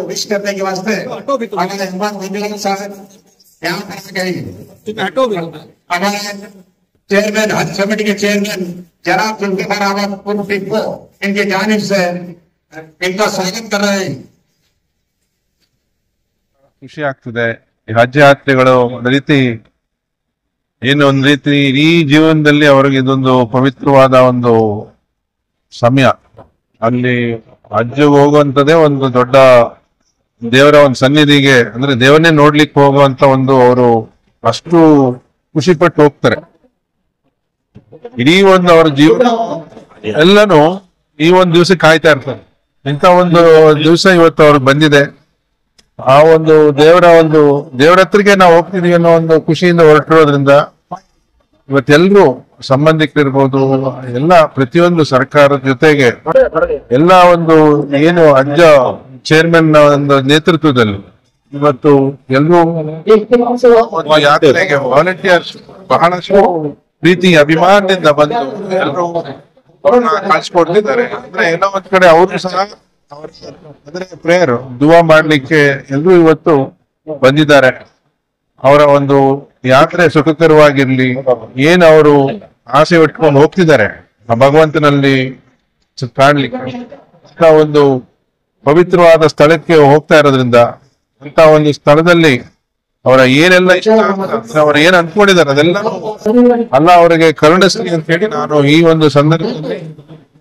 Wish करने के वास्ते हमारे चेयरमैन हज कमेटी के चेयरमैन जनाब जुल्फिकार अहमद पुरफी को इनकी जानिब से इनका स्वागत कर रहे हैं। ಖುಷಿ ಆಗ್ತದೆ ಈ ಹಜ್ ಯಾತ್ರೆಗಳು ಒಂದು ರೀತಿ ಏನು ಒಂದು ರೀತಿ ಇಡೀ ಜೀವನದಲ್ಲಿ ಅವರಿಗೆ ಇದೊಂದು ಪವಿತ್ರವಾದ ಒಂದು ಸಮಯ. ಅಲ್ಲಿ ಹಜ್ಜಿಗೆ ಹೋಗುವಂತದೇ ಒಂದು ದೊಡ್ಡ ದೇವರ ಒಂದು ಸನ್ನಿಧಿಗೆ ಅಂದ್ರೆ ದೇವರನ್ನೇ ನೋಡ್ಲಿಕ್ಕೆ ಹೋಗುವಂತ ಒಂದು ಅವರು ಅಷ್ಟು ಖುಷಿ ಪಟ್ಟು ಹೋಗ್ತಾರೆ. ಇಡೀ ಒಂದು ಅವರ ಜೀವನ ಎಲ್ಲಾನು ಈ ಒಂದು ದಿವಸ ಕಾಯ್ತಾ ಇರ್ತಾರೆ. ಇಂಥ ಒಂದು ದಿವಸ ಇವತ್ತು ಅವ್ರಿಗೆ ಬಂದಿದೆ. ಆ ಒಂದು ದೇವರ ಹತ್ರಕ್ಕೆ ನಾವು ಹೋಗ್ತಿದೀವಿ ಅನ್ನೋ ಒಂದು ಖುಷಿಯಿಂದ ಹೊರಟಿರೋದ್ರಿಂದ ಇವತ್ತೆಲ್ರು ಸಂಬಂಧಿಕರಿರ್ಬೋದು ಎಲ್ಲ ಪ್ರತಿಯೊಂದು ಸರ್ಕಾರದ ಜೊತೆಗೆ ಎಲ್ಲ ಒಂದು ಏನು ಅಜ್ಜ ಚೇರ್ಮನ್ ಒಂದು ನೇತೃತ್ವದಲ್ಲಿ ಇವತ್ತು ಎಲ್ಲರೂ ಯಾತ್ರೆಗೆ ವಾಲಂಟಿಯರ್ಸ್ ಬಹಳಷ್ಟು ಪ್ರೀತಿ ಅಭಿಮಾನದಿಂದ ಬಂದು ಎಲ್ಲರೂ ಕಳ್ಸಿಕೊಡ್ತಿದ್ದಾರೆ. ಅಂದ್ರೆ ಎಲ್ಲೋ ಒಂದ್ ಕಡೆ ಅವರು ಸಹ ಅಂದ್ರೆ ಪ್ರೇಯರ್ ದುವಾ ಮಾಡ್ಲಿಕ್ಕೆ ಎಲ್ಲರೂ ಇವತ್ತು ಬಂದಿದ್ದಾರೆ. ಅವರ ಒಂದು ಯಾತ್ರೆ ಸುಖಕರವಾಗಿರ್ಲಿ, ಏನ್ ಅವರು ಆಸೆ ಇಟ್ಕೊಂಡು ಹೋಗ್ತಿದ್ದಾರೆ ಆ ಭಗವಂತನಲ್ಲಿ ಕಾಣ್ಲಿಕ್ಕೆ ಒಂದು ಪವಿತ್ರವಾದ ಸ್ಥಳಕ್ಕೆ ಹೋಗ್ತಾ ಇರೋದ್ರಿಂದ ಅಂತ ಒಂದು ಸ್ಥಳದಲ್ಲಿ ಅವರ ಏನೆಲ್ಲ ಇಷ್ಟ ಅವ್ರ ಏನ್ ಅನ್ಕೊಂಡಿದ್ದಾರೆ ಅದೆಲ್ಲ ಅಲ್ಲ ಅವರಿಗೆ ಕರುಣಿಸಲಿ ಅಂತ ಹೇಳಿ ನಾನು ಈ ಒಂದು ಸಂದರ್ಭದಲ್ಲಿ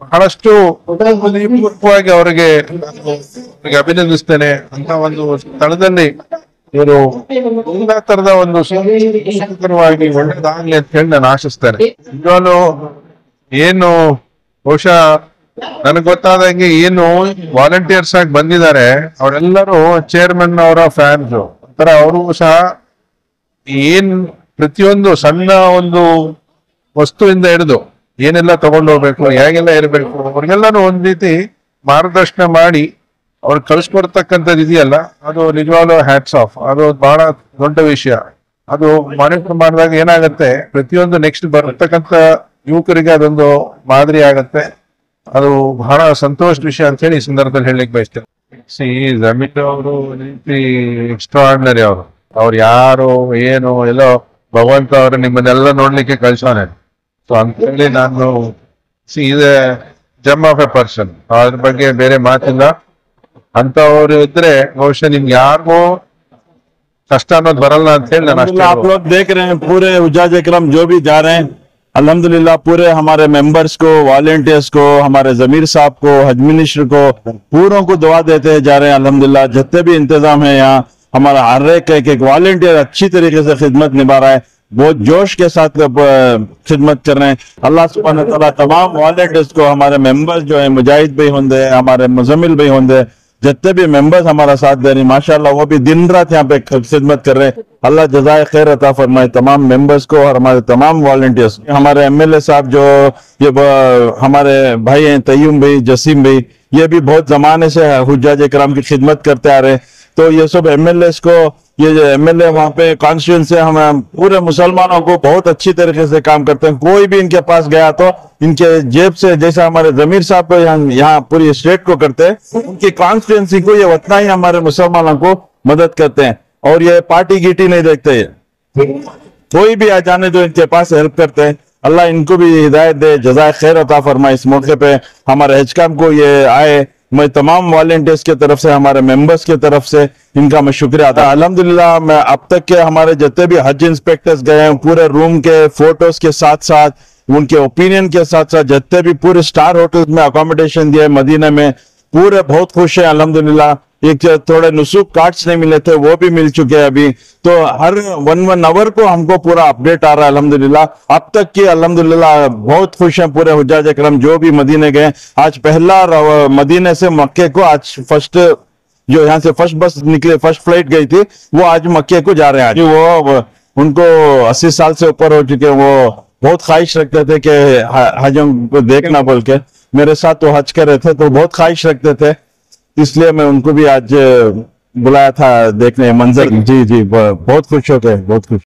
ಬಹಳಷ್ಟು ಪೂರ್ವಕವಾಗಿ ಅವರಿಗೆ ಅಭಿನಂದಿಸ್ತೇನೆ. ಅಂತ ಒಂದು ಸ್ಥಳದಲ್ಲಿ ಇವರು ಎಲ್ಲಾ ತರದ ಒಂದು ಸುಖಕರವಾಗಿ ಒಳ್ಳೇದಾಗ್ಲಿ ಅಂತ ಹೇಳಿ ನಾನು ಆಶಿಸ್ತೇನೆ. ಇನ್ನು ಏನು ಬಹುಶಃ ನನಗೆ ಗೊತ್ತಾದಂಗೆ ಏನು ವಾಲಂಟಿಯರ್ಸ್ ಆಗಿ ಬಂದಿದ್ದಾರೆ ಅವರೆಲ್ಲರೂ ಚೇರ್ಮನ್ ಅವರ ಫ್ಯಾನ್ಸ್. ಒಂಥರ ಅವರು ಸಹ ಏನ್ ಪ್ರತಿಯೊಂದು ಸಣ್ಣ ಒಂದು ವಸ್ತುವಿಂದ ಹಿಡಿದು ಏನೆಲ್ಲ ತಗೊಂಡು ಹೋಗ್ಬೇಕು, ಹೇಗೆಲ್ಲ ಇರಬೇಕು ಅವ್ರಿಗೆಲ್ಲಾನು ಒಂದ್ ರೀತಿ ಮಾರ್ಗದರ್ಶನ ಮಾಡಿ ಅವ್ರು ಕಳ್ಸಿಕೊಡ್ತಕ್ಕಂಥದ್ದು ಇದೆಯಲ್ಲ, ಅದು ನಿಜವಾಗ್ಲೂ ಹ್ಯಾಟ್ಸ್ ಆಫ್. ಅದು ಬಹಳ ದೊಡ್ಡ ವಿಷಯ. ಅದು ಮಾನಿಟರ್ ಮಾಡಿದಾಗ ಏನಾಗತ್ತೆ, ಪ್ರತಿಯೊಂದು ನೆಕ್ಸ್ಟ್ ಬರ್ತಕ್ಕಂಥ ಯುವಕರಿಗೆ ಅದೊಂದು ಮಾದರಿ ಆಗತ್ತೆ. ಅದು ಬಹಳ ಸಂತೋಷದ ವಿಷಯ ಅಂತ ಹೇಳಿ ಈ ಸಂದರ್ಭದಲ್ಲಿ ಹೇಳಲಿಕ್ಕೆ ಬಯಸ್ತೇನೆ. ಜಮೀರ್ ಅವರು ರೀತಿ ಎಕ್ಸ್ಟ್ರಾರ್ಡಿನರಿ. ಅವ್ರು ಯಾರು ಏನು ಎಲ್ಲೋ ಭಗವಂತ ಅವರು ನಿಮ್ಮನ್ನೆಲ್ಲ ನೋಡ್ಲಿಕ್ಕೆ ಕಳ್ಸೋನೆ. ಸೊ ಅಂತ ಹೇಳಿ ನಾನು is A gem of A person. ಅದ್ರ ಬಗ್ಗೆ ಬೇರೆ ಮಾತಿಲ್ಲ. ಅಂತವ್ರು ಇದ್ರೆ ಬಹುಶಃ ನಿಮ್ಗೆ ಯಾರಿಗೂ ಕಷ್ಟ ಅನ್ನೋದು ಬರಲ್ಲ ಅಂತ ಹೇಳಿ ನಾನು ಅಷ್ಟೇ. आप लोग देख रहे हैं पूरे उजाज इकराम जो भी जा रहे हैं, अल्हम्दुलिल्लाह पूरे हमारे मेंबर्स को, वॉलेंटियर्स को, हमारे जमीर साहब को, हज मिनिस्टर को, पूरों को दुआ देते जा रहे हैं। अल्हम्दुलिल्लाह जितने भी इंतजाम है यहाँ, हमारा हर एक वॉलेंटियर अच्छी तरीके से खिदमत निभा रहा है, बहुत जोश के साथ खिदमत कर रहे हैं। अल्लाह सुब्हान तआला तमाम वॉलेंटियर्स को, हमारे मेंबर्स जो है मुजाहिद भाई होंगे, हमारे मुजम्मिल भाई होंगे, जितने भी मेंबर्स हमारा साथ दे रहे हैं माशाल्लाह, वो भी दिन रात यहाँ पे खिदमत कर रहे हैं। अल्लाह जज़ाए खैर अता फरमाए तमाम मेंबर्स को और हमारे तमाम वॉलंटियर्स। हमारे एमएलए साहब जो हमारे भाई हैं तय्युम भाई, जसीम भाई, ये भी बहुत जमाने से हुज्जाज इकराम की खिदमत करते आ रहे हैं। तो ये सब एमएलए को, ये जो एमएलए वहाँ पे कॉन्स्टिट्यूंस से हम पूरे मुसलमानों को बहुत अच्छी तरीके से काम करते हैं। कोई भी इनके पास गया तो इनके जेब से, जैसा हमारे जमीर साहब को यहाँ पूरी स्टेट को करते हैं, उनकी कॉन्स्टिट्यूंसी को ये उतना ही हमारे मुसलमानों को मदद करते हैं। और ये पार्टी गिटी नहीं देखते, कोई भी आ जाने तो इनके पास हेल्प करते हैं। अल्लाह इनको भी हिदायत दे, जज़ाए खैर अता फरमाए। इस मौके पे हमारे हजकाम को ये आए, मैं तमाम वॉलंटियर्स की तरफ से, हमारे मेंबर्स की तरफ से इनका मैं शुक्रिया अदा। अल्हम्दुलिल्लाह मैं अब तक के हमारे जितने भी हज इंस्पेक्टर्स गए हैं, पूरे रूम के फोटोज के साथ साथ, उनके ओपिनियन के साथ साथ, जितने भी पूरे स्टार होटल में अकोमोडेशन दिए मदीना में, पूरे बहुत खुश है अल्हम्दुलिल्लाह। एक थोड़े नुसूख कार्ड्स नहीं मिले थे, वो भी मिल चुके हैं अभी। तो हर 1 आवर को हमको पूरा अपडेट आ रहा है अल्हम्दुलिल्लाह। अब तक की अल्हम्दुलिल्लाह बहुत खुश हैं पूरे हुज्जाज इकराम जो भी मदीने गए। आज पहला मदीने से मक्के को, आज फर्स्ट जो यहाँ से फर्स्ट बस निकले, फर्स्ट फ्लाइट गई थी, वो आज मक्के को जा रहे हैं। आज वो उनको 80 साल से ऊपर हो चुके हैं, वो बहुत ख्वाहिश रखते थे कि हजों को देखना बोल के। मेरे साथ तो हज कर रहे थे तो बहुत ख्वाहिश रखते थे, इसलिए मैं उनको भी आज बुलाया था देखने मंजर। जी जी बहुत खुश हो गए, बहुत खुश।